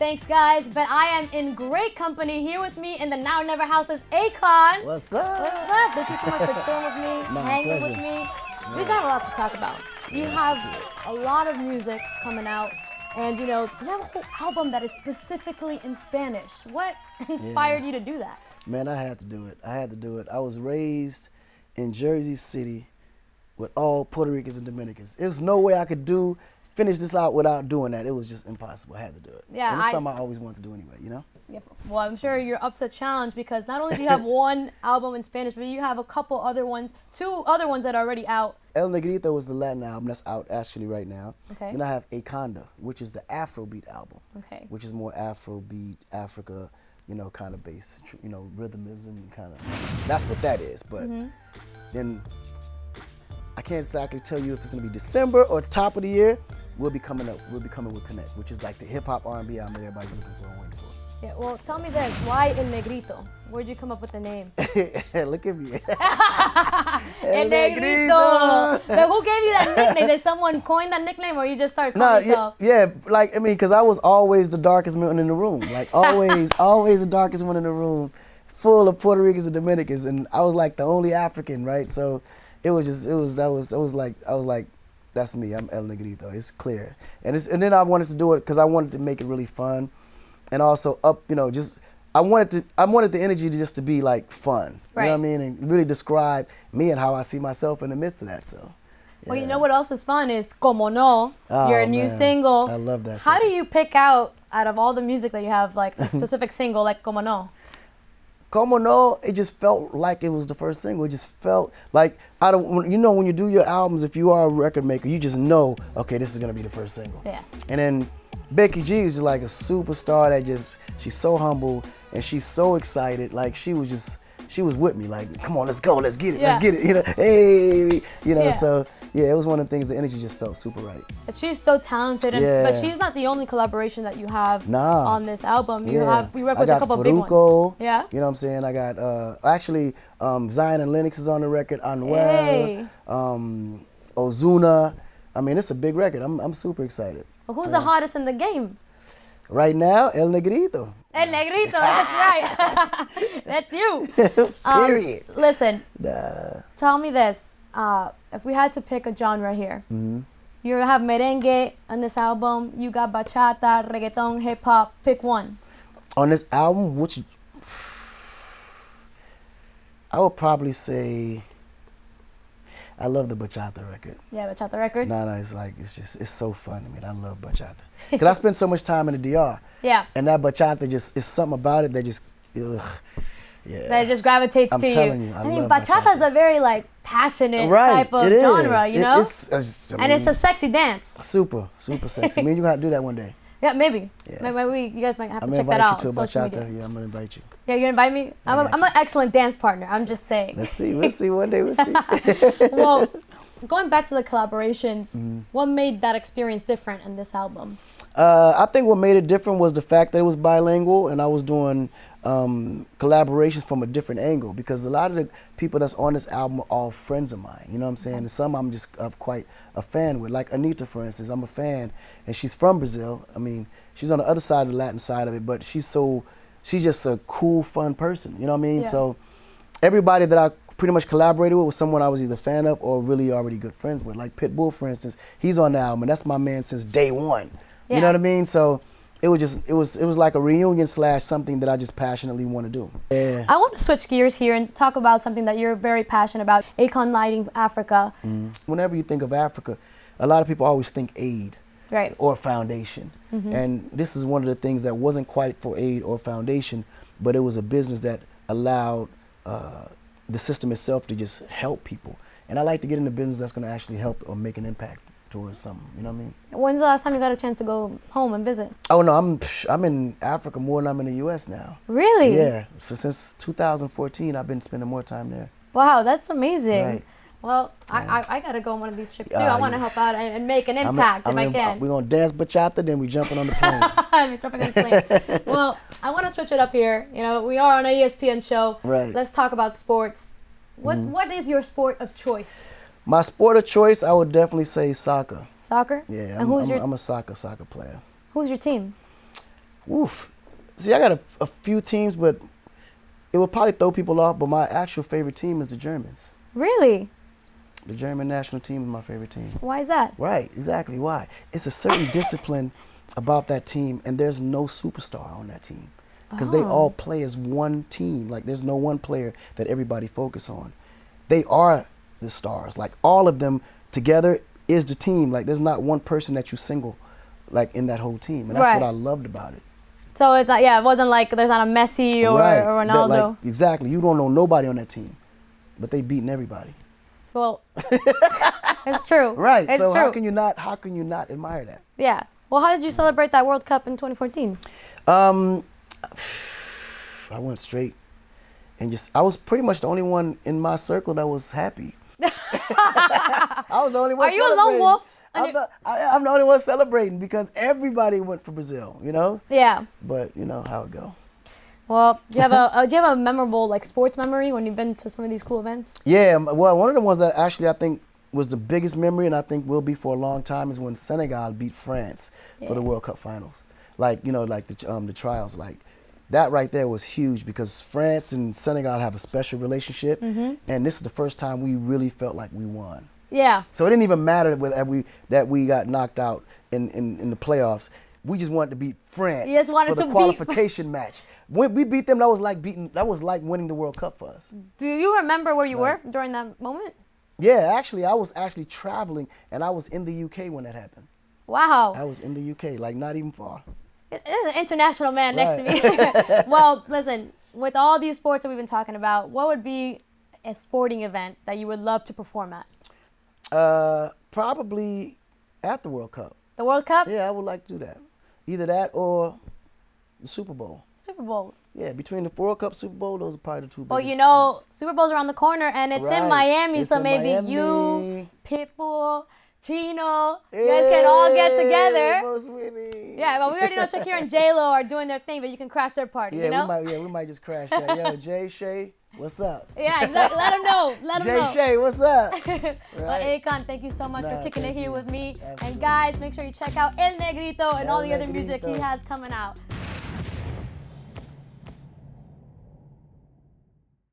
Thanks, guys. But I am in great company. Here with me in the Now or Never house is Akon. What's up? What's up? Thank you so much for chilling with me, hanging with me. We got a lot to talk about. You have a lot of music coming out, and you have a whole album that is specifically in Spanish. What inspired you to do that? Man, I had to do it. I was raised in Jersey City with all Puerto Ricans and Dominicans. There was no way I could finish this out without doing that. It was just impossible. I had to do it. Yeah, and it's something I always wanted to do anyway, Yeah, well, I'm sure you're up to the challenge because not only do you have one album in Spanish, but you have a couple other ones, two other ones that are already out. El Negreeto was the Latin album that's out actually right now. Okay. Then I have Akon, which is the Afrobeat album. Okay. Which is more Afrobeat, Africa, kind of based, rhythmism kind of. That's what that is. But then I can't exactly tell you if it's gonna be December or top of the year. We'll be coming with Connect, which is like the hip hop R&B album that everybody's looking for and waiting for. Yeah, well, tell me this. Why El Negreeto? Where'd you come up with the name? Look at me. El Negreeto. But who gave you that nickname? Did someone coin that nickname or you just started calling yourself? Yeah, because I was always the darkest one in the room. Like always the darkest one in the room, full of Puerto Ricans and Dominicans, and I was like the only African, right? So I was like, that's me. I'm El Negreeto. It's clear, and then I wanted to do it because I wanted to make it really fun, and also I wanted the energy to be like fun. Right. You know what I mean, and really describe me and how I see myself in the midst of that. So. Yeah. Well, you know what else is fun is Como No, your new single. I love that How song. do you pick out of all the music that you have, like a specific single like Como No? Como No, it just felt like it was the first single. It just felt like, when you do your albums, if you are a record maker, you just know, okay, this is going to be the first single. Yeah. And then Becky G is just like a superstar she's so humble and she's so excited. Like she was with me, like, come on, let's go, let's get it, let's get it, hey, so yeah, it was one of the things, the energy just felt super right. But she's so talented, but she's not the only collaboration that you have on this album. We work with a couple of big ones. Yeah. You know what I'm saying? I got, Zion and Lennox is on the record, Anuel, Hey. Ozuna. I mean, it's a big record. I'm super excited. Well, who's the hottest in the game? Right now, El Negreeto. El Negreeto, that's right. That's you. Period. Listen, tell me this. If we had to pick a genre here, you have merengue on this album, you got bachata, reggaeton, hip hop. Pick one. On this album, I would probably say, I love the bachata record. Yeah, bachata record. No, it's so fun to me. I love bachata. Because I spend so much time in the DR. Yeah. And that bachata is something about it that just, yeah. That just gravitates to you. I'm telling you, I love bachata is a very passionate type of genre, you know? And it's a sexy dance. Super sexy. I mean, you got to do that one day. Yeah, maybe. Yeah. Maybe you guys might have to I'm check that out. I'm going to invite you to a social bachata. media. Yeah, I'm going to invite you. Yeah, you're gonna invite me? I'm an excellent dance partner. I'm just saying. Let's see. We'll see. One day we'll see. Well, going back to the collaborations, what made that experience different in this album? I think what made it different was the fact that it was bilingual and I was doing collaborations from a different angle because a lot of the people that's on this album are all friends of mine. You know what I'm saying? And some I'm just quite a fan with. Like Anita, for instance, I'm a fan and she's from Brazil. I mean, she's on the other side of the Latin side of it, but she's just a cool, fun person. You know what I mean? Yeah. So everybody that I pretty much collaborated with was someone I was either a fan of or really already good friends with. Like Pitbull, for instance, he's on the album and that's my man since day one. Yeah. You know what I mean? So it was like a reunion / something that I just passionately want to do. Yeah. I want to switch gears here and talk about something that you're very passionate about, Akon Lighting Africa. Whenever you think of Africa, a lot of people always think aid or foundation. And this is one of the things that wasn't quite for aid or foundation, but it was a business that allowed the system itself to just help people. And I like to get in the business that's going to actually help or make an impact towards something, you know what I mean? When's the last time you got a chance to go home and visit? Oh no, I'm in Africa more than I'm in the U.S. now. Really? Yeah, since 2014, I've been spending more time there. Wow, that's amazing. Right. Well, I got to go on one of these trips too. I want to help out and make an impact if I can. We're going to dance bachata, then we jumping on the plane. I'm jumping on the plane. Well, I want to switch it up here. You know, we are on an ESPN show. Right. Let's talk about sports. What is your sport of choice? My sport of choice, I would definitely say soccer. Soccer? Yeah, And I'm a soccer player. Who's your team? Oof. See, I got a few teams, but it will probably throw people off, but my actual favorite team is the Germans. Really? The German national team is my favorite team. Why is that? Right, exactly. Why? It's a certain discipline about that team, and there's no superstar on that team. Because they all play as one team. Like, there's no one player that everybody focus on. They are the stars. Like, all of them together is the team. Like, there's not one person that you single, like, in that whole team. And that's what I loved about it. So it's not, it wasn't like there's not a Messi or Ronaldo. Exactly. You don't know nobody on that team, but they beating everybody. Well, it's true. Right. It's so true. how can you not admire that? Yeah. Well, how did you celebrate that World Cup in 2014? I went straight and I was pretty much the only one in my circle that was happy. I was the only one. Are you a lone wolf? I'm the only one celebrating because everybody went for Brazil, you know? Yeah. But you know how it go. Well, do you have a memorable like sports memory when you've been to some of these cool events? Yeah, well, one of the ones that actually I think was the biggest memory and I think will be for a long time is when Senegal beat France for the World Cup finals. Like, you know, like the trials, like that right there was huge because France and Senegal have a special relationship, and this is the first time we really felt like we won. Yeah. So it didn't even matter that we got knocked out in the playoffs. We just wanted to beat France for the qualification match. When we beat them, that was like winning the World Cup for us. Do you remember where you were during that moment? Yeah, actually, I was actually traveling, and I was in the UK when that happened. Wow. I was in the UK, like not even far. There's an international man next to me. Well, listen, with all these sports that we've been talking about, what would be a sporting event that you would love to perform at? Probably at the World Cup. The World Cup? Yeah, I would like to do that. Either that or the Super Bowl. Super Bowl. Yeah, between the World Cup, Super Bowl, those are probably the two biggest. Well, you know, Super Bowl's around the corner, and it's in Miami, so maybe Miami. you, Pitbull, Chino, you guys can all get together. Yeah, well, we already know Shakira and J-Lo are doing their thing, but you can crash their party, yeah, you know? we might just crash that. Yo, Jay, Shay, what's up? Yeah, exactly. Let them know. Jay, Shay, what's up? Well, Akon, thank you so much for kicking it here with me. Absolutely. And guys, make sure you check out El Negreeto and all the other music he has coming out.